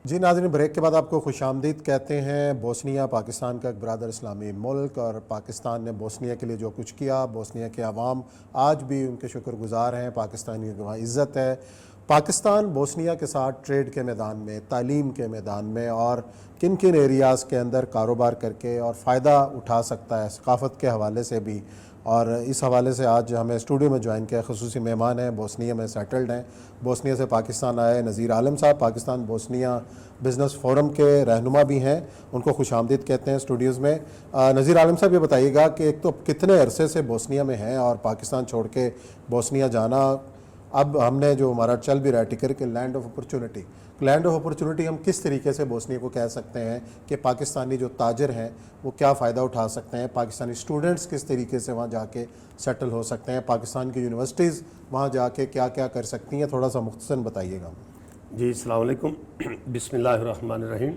जी नाज़रीन, ब्रेक के बाद आपको खुशामदीद कहते हैं। बोस्निया पाकिस्तान का एक बरादर इस्लामी मुल्क, और पाकिस्तान ने बोस्निया के लिए जो कुछ किया, बोस्निया के अवाम आज भी उनके शुक्रगुजार हैं। पाकिस्तानियों की वहाँ इज़्ज़त है। पाकिस्तान बोस्निया के साथ ट्रेड के मैदान में, तालीम के मैदान में और किन किन एरियाज़ के अंदर कारोबार करके और फ़ायदा उठा सकता है सकाफ़त के हवाले से भी। और इस हवाले से आज हमें स्टूडियो में ज्वाइन किया ख़ुसूसी मेहमान हैं, बोस्निया में सेटल्ड हैं। बोस्निया से पाकिस्तान आए नज़ीर आलम साहब, पाकिस्तान बोस्निया बिज़नेस फोरम के रहनुमा भी हैं, उनको खुशामदीद कहते हैं स्टूडियोज़ में। नज़ीर आलम साहब, ये बताइएगा कि एक तो कितने अरसे से बोस्निया में हैं और पाकिस्तान छोड़ के बोस्निया जाना, अब हमने जो हमारा चल भी रहा है टिकर के लैंड ऑफ अपॉर्चुनिटी हम किस तरीके से बोस्निया को कह सकते हैं कि पाकिस्तानी जो ताजर हैं वो क्या फ़ायदा उठा सकते हैं, पाकिस्तानी स्टूडेंट्स किस तरीके से वहाँ जाके सेटल हो सकते हैं, पाकिस्तान की यूनिवर्सिटीज़ वहाँ जाके क्या क्या कर सकती हैं, थोड़ा सा मुख्तसर बताइएगा। जी अस्सलाम वालेकुम, बिस्मिल्लाहिर्रहमानिर्रहीम।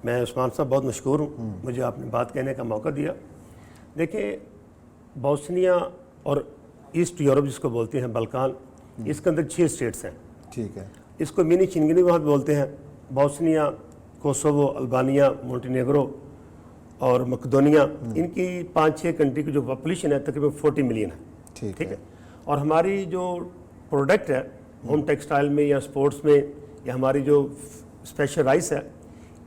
मैं उस्मान साहब बहुत मशकूर हूँ, मुझे आपने बात कहने का मौका दिया। देखिए, बोस्निया और ईस्ट यूरोप जिसको बोलते हैं बल्कान, इसके अंदर 6 स्टेट्स हैं। ठीक है। इसको मिनी चिंगनी वहाँ बोलते हैं। बोस्निया, कोसोवो, अल्बानिया, मोंटेनेग्रो और मकदोनिया, इनकी 5-6 कंट्री की जो पॉपुलेशन है तकरीबन 40 मिलियन है। ठीक है। और हमारी जो प्रोडक्ट है होम टेक्सटाइल में या स्पोर्ट्स में या हमारी जो स्पेशल राइस है,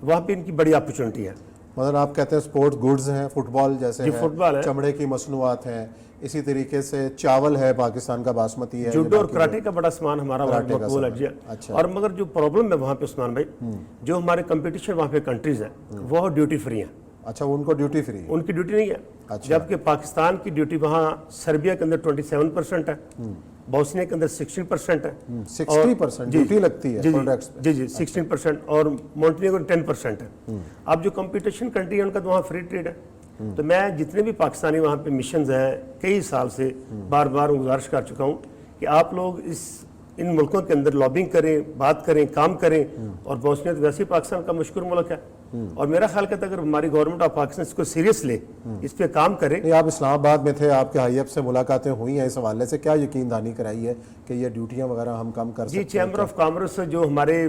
वहाँ पे इनकी बड़ी अपॉर्चुनिटी है। मतलब आप कहते हैं स्पोर्ट्स गुड्स हैं, फुटबॉल जैसे है, फुटबॉल है, चमड़े की मसनूआत हैं, इसी तरीके से चावल है, पाकिस्तान का बासमती है, जूडो और कराटे का बड़ा सामान हमारा वहाँ मकबूल है। अच्छा। और मगर जो प्रॉब्लम है वहाँ पे उस्मान भाई, जो हमारे कंपटीशन वहाँ पे कंट्रीज है वो ड्यूटी फ्री है। अच्छा, उनको ड्यूटी फ्री है? उनकी ड्यूटी नहीं है। अच्छा। जबकि पाकिस्तान की ड्यूटी वहाँ सर्बिया के अंदर 27% है, बोस्निया के अंदर 16% है। 60% ड्यूटी लगती है प्रोडक्ट्स पे? जी 16%, और मोंटेनेग्रो 10% है। अब जो कंपटीशन कंट्री है उनका तो वहाँ फ्री ट्रेड है। तो मैं जितने भी पाकिस्तानी वहाँ पे मिशंस हैं कई साल से बार बार गुजारिश कर चुका हूँ कि आप लोग इन मुल्कों के अंदर लॉबिंग करें, बात करें, काम करें। और बोस्निया तो वैसे ही पाकिस्तान का मशहूर मुल्क है, और मेरा ख्याल कहता है अगर हमारी गवर्नमेंट ऑफ पाकिस्तान इसको सीरियस ले, इस पे काम करे। आप इस्लामाबाद में थे, आपके हाई अप से मुलाकातें हुई हैं इस हवाले से, क्या यकीन दहानी कराई है कि ये ड्यूटियाँ वगैरह हम कम कर सकते हैं? जी, चैम्बर ऑफ कॉमर्स जो हमारे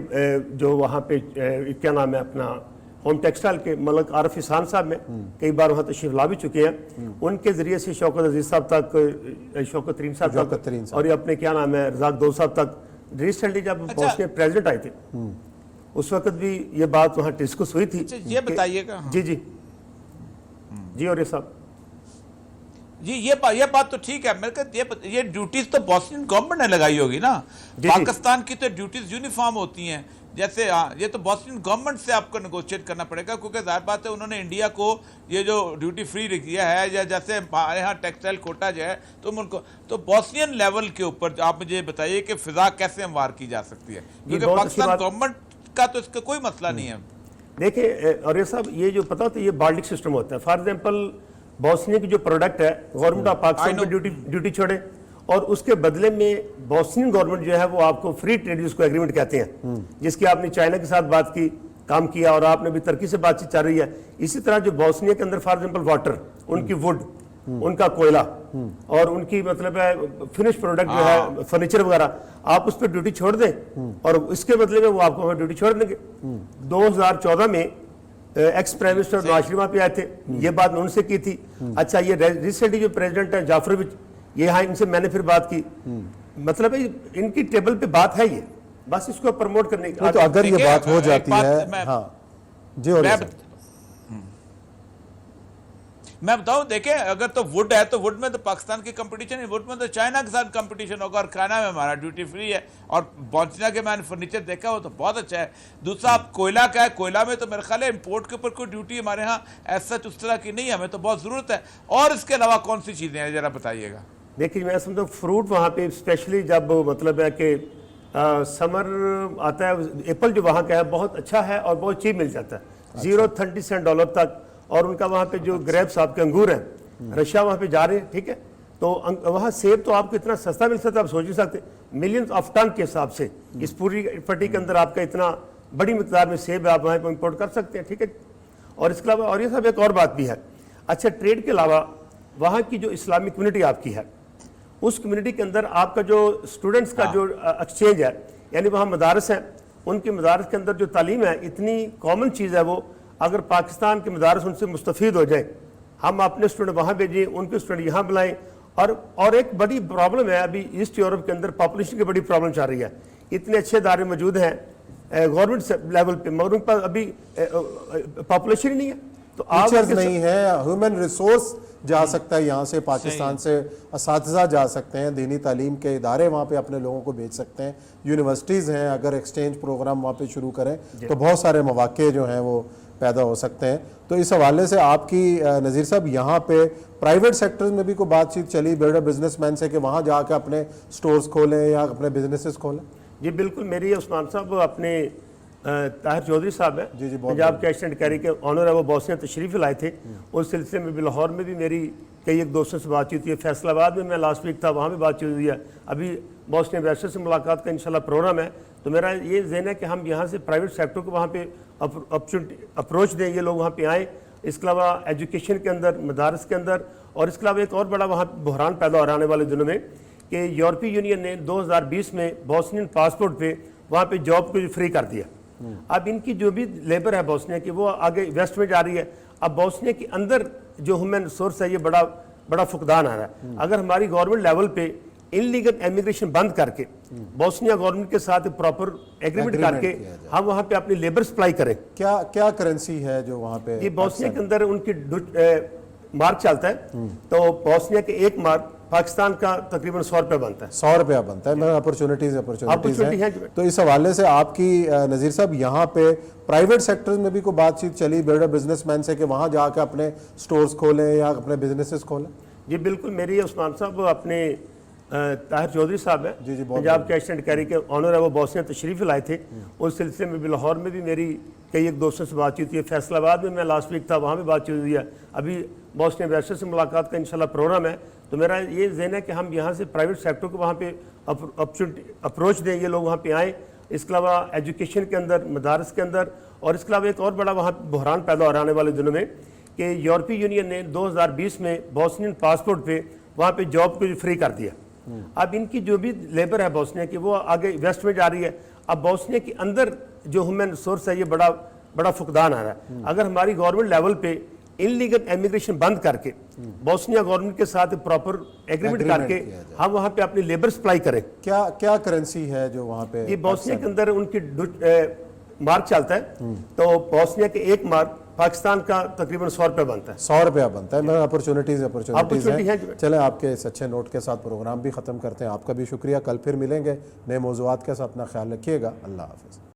जो वहाँ पे क्या नाम है अपना होम टेक्सटाइल के मलक आरिफ इसान साहब में कई बार वहाँ तशरीफ ला भी चुके हैं। उनके ज़रिए से शौकत अजीज़ साहब तक, शौकत तरीन साहब तक, और ये अपने क्या नाम है रज़ाक दो साहब तक रिसेंटली जब बोस्निया प्रेसिडेंट आए थे उस वक्त भी ये बात वहाँ डिस्कस हुई थी। ये बताइएगा। जी और ये साहब जी ये बात तो ठीक है। मेरे को ये ड्यूटीज तो बोस्नियन गवर्नमेंट ने लगाई होगी ना। पाकिस्तान की तो ड्यूटीज यूनिफॉर्म होती हैं। जैसे ये तो बोस्नियन गवर्नमेंट से आपको नेगोशिएट करना पड़ेगा, क्योंकि जाहिर बात है उन्होंने इंडिया को ये जो ड्यूटी फ्री किया है, या जैसे हमारे यहाँ टेक्सटाइल कोटा जो है, तो उनको तो बोस्नियन लेवल के ऊपर आप मुझे बताइए कि फिजा कैसे हमवार की जा सकती है, क्योंकि पाकिस्तान गवर्नमेंट का तो इसका कोई मसला नहीं है। देखिए और ये सब ये जो पता होता है ये बाल्टिक सिस्टम होता है। फॉर एग्जाम्पल बोस्निया की जो प्रोडक्ट है गवर्नमेंट ऑफ पाकिस्तान को ड्यूटी छोड़े, और उसके बदले में बोस्नियन गवर्नमेंट जो है वो आपको फ्री ट्रेड जिसको एग्रीमेंट कहते हैं, जिसकी आपने चाइना के साथ बात की, काम किया, और आपने भी तुर्की से बातचीत चल रही है। इसी तरह जो बोस्निया के अंदर फॉर एग्जाम्पल वाटर, उनकी वुड, उनका कोयला और उनकी मतलब है फिनिश प्रोडक्ट जो है फर्नीचर वगैरह, आप उस पर ड्यूटी छोड़ दें और इसके बदले में वो आपको ड्यूटी छोड़ देंगे। 2014 में ex prime minister Nawaz Sharif वहाँ पे आए थे, ये बात मैं उनसे की थी। अच्छा, ये रिसेंटली जो प्रेसिडेंट है जाफरोविच, ये यहाँ इनसे मैंने फिर बात की। मतलब इनकी टेबल पे बात है, ये बस इसको प्रमोट करने की। तो अगर ये बात हो जाती है, हाँ जी, और मैं बताऊं, देखें अगर तो वुड है तो वुड में तो पाकिस्तान की कंपटीशन है, वुड में तो चाइना के साथ कंपटीशन होगा, और खाना में हमारा ड्यूटी फ्री है। और बोस्निया के मैंने फर्नीचर देखा वो तो बहुत अच्छा है। दूसरा आप कोयला का है, कोयला में तो मेरे ख्याल है इम्पोर्ट के ऊपर कोई ड्यूटी हमारे यहाँ ऐसा उस तरह की नहीं है, हमें तो बहुत ज़रूरत है। और इसके अलावा कौन सी चीज़ें हैं ज़रा बताइएगा। देखिए मैं समझता हूँ फ्रूट वहाँ पे स्पेशली जब मतलब है कि समर आता है, एप्पल जो वहाँ का है बहुत अच्छा है और बहुत चीप मिल जाता है, $0.30 तक। और उनका वहाँ पे जो ग्रेप्स आपके अंगूर हैं, रशिया वहाँ पे जा रहे हैं, ठीक है, तो वहाँ सेब तो आपको इतना सस्ता मिल सकता है, आप सोच नहीं सकते, मिलियंस ऑफ टन के हिसाब से इस पूरी पट्टी के अंदर आपका इतना बड़ी मिकदार में सेब आप वहाँ पर इम्पोर्ट कर सकते हैं, ठीक है। और इसके अलावा और ये सब एक और बात भी है। अच्छा, ट्रेड के अलावा वहाँ की जो इस्लामिक कम्युनिटी आपकी है, उस कम्युनिटी के अंदर आपका जो स्टूडेंट्स का जो एक्सचेंज है, यानी वहाँ मदारस हैं ان کے مدارس کے اندر جو تعلیم ہے اتنی کامن چیز ہے وہ، اگر پاکستان کے مدارس ان سے مستفید ہو جائیں، ہم اپنے اسٹوڈنٹ وہاں بھیجیں، ان کے اسٹوڈنٹ یہاں بلائیں. اور ایک بڑی پرابلم ہے ابھی ایسٹ یورپ کے اندر، پاپولیشن کی بڑی پرابلم چل رہی ہے. اتنے اچھے ادارے موجود ہیں گورنمنٹ لیول پہ، مگر ان پر ابھی پاپولیشن ہی نہیں ہے. تو ٹیچرز نہیں ہے، ہیومن ریسورس جا سکتا ہے یہاں سے، پاکستان سے اساتذہ جا سکتے ہیں، دینی تعلیم کے ادارے وہاں پہ اپنے لوگوں کو بھیج سکتے ہیں، یونیورسٹیز ہیں، اگر ایکسچینج پروگرام وہاں پہ شروع کریں تو بہت سارے مواقع جو ہیں وہ پیدا ہو سکتے ہیں. تو اس حوالے سے آپ کی نذیر صاحب یہاں پہ پرائیویٹ سیکٹرز میں بھی کوئی بات چیت چلی بیٹر بزنس مین سے کہ وہاں جا کے اپنے سٹورز کھولیں یا اپنے بزنسز کھولیں؟ جی بالکل، میری عثمان صاحب اپنے طاہر چودھری صاحب ہیں جی پنجاب کیش اینڈ کیری کے آنر ہے، وہ بوسنیا تشریف لائے تھے. اس سلسلے میں بھی لاہور میں بھی میری کئی ایک دوستوں سے بات چیت ہوئی ہے، فیصل آباد میں لاسٹ ویک تھا، وہاں بھی بات چیت ہوئی ہے. ابھی بوسنیا ایمبیسڈر سے ملاقات کا انشاءاللہ پروگرام ہے. تو میرا یہ ذہن ہے کہ ہم یہاں سے پرائیویٹ سیکٹر کو وہاں پہ اپرچونٹی اپروچ دیں، یہ لوگ وہاں پہ آئیں. اس کے علاوہ ایجوکیشن کے اندر، مدارس کے اندر، اور اس کے علاوہ ایک اور بڑا وہاں بحران پیدا ہو رہا آنے والے دنوں میں کہ یورپی یونین نے 2020 میں بوسنین پاسپورٹ پہ وہاں پہ جاب کو فری کر دیا. اب ان کی جو بھی لیبر ہے بوسنیا کی وہ آگے ویسٹ میں جا رہی ہے. اب بوسنیا کے اندر جو ہیومن سورس ہے یہ بڑا فقدان آ رہا ہے. اگر ہماری گورنمنٹ لیول پہ انلیگل امیگریشن بند کر کے بوسنیا گورنمنٹ کے ساتھ پراپر ایگریمنٹ کر کے ہم وہاں پہ اپنی لیبر سپلائی کریں. کیا کرنسی ہے جو وہاں پہ؟ یہ بوسنیا کے اندر ان کی مارک چلتا ہے، تو بوسنیا کے ایک مارک پاکستان کا تقریباً 100 روپے بنتا ہے. 100 روپیہ بنتا ہے. میں اپرچونٹیز ہیں. تو اس حوالے سے آپ کی نذیر صاحب یہاں پہ پرائیویٹ سیکٹرز میں بھی کوئی بات چیت چلی بیٹر بزنس مین سے کہ وہاں جا کے اپنے سٹورز کھولیں یا اپنے بزنسز کھولیں؟ جی بالکل، میری عثمان صاحب اپنے طاہر چودھری صاحب ہیں پنجاب کیش اینڈ کیری کے آنر ہے، وہ بوسنیا تشریف لائے تھے. اس سلسلے میں بھی لاہور میں بھی میری کئی ایک دوستوں سے بات چیت ہوئی ہے، فیصل آباد میں لاسٹ ویک تھا، وہاں بھی بات چیت ہوئی ہے. ابھی بوسنیا ایمبیسڈر سے ملاقات کا انشاءاللہ پروگرام ہے. تو میرا یہ ذہن ہے کہ ہم یہاں سے پرائیویٹ سیکٹر کو وہاں پہ اپروچ دیں، یہ لوگ وہاں پہ آئیں. اس کے علاوہ ایجوکیشن کے اندر، مدارس کے اندر، اور اس کے علاوہ ایک اور بڑا وہاں بحران پیدا ہو رہا آنے والے دنوں میں کہ یورپی یونین نے 2020 میں بوسنین پاسپورٹ پہ وہاں پہ جاب کو فری کر دیا. اب ان کی جو بھی لیبر ہے بوسنیا کی وہ آگے ویسٹ میں جا رہی ہے. اب بوسنیا کے اندر جو ہیومن سورس ہے یہ بڑا فقدان آ رہا ہے. اگر ہماری گورنمنٹ لیول پہ انلیگل امیگریشن بند کر کے بوسنیا گورنمنٹ کے ساتھ پراپر ایگریمنٹ کر کے ہم وہاں پہ اپنی لیبر سپلائی کریں. کیا کرنسی ہے جو وہاں پہ؟ یہ بوسنیا کے اندر ان کی مارک چلتا ہے، تو بوسنیا کے ایک مارک پاکستان کا تقریباً 100 روپے بنتا ہے. 100 روپیہ بنتا ہے. میں اپرچونٹیز ہیں. چلیں آپ کے اس اچھے نوٹ کے ساتھ پروگرام بھی ختم کرتے ہیں. آپ کا بھی شکریہ. کل پھر ملیں گے نئے موضوعات کے ساتھ. اپنا خیال رکھیے گا. اللہ حافظ.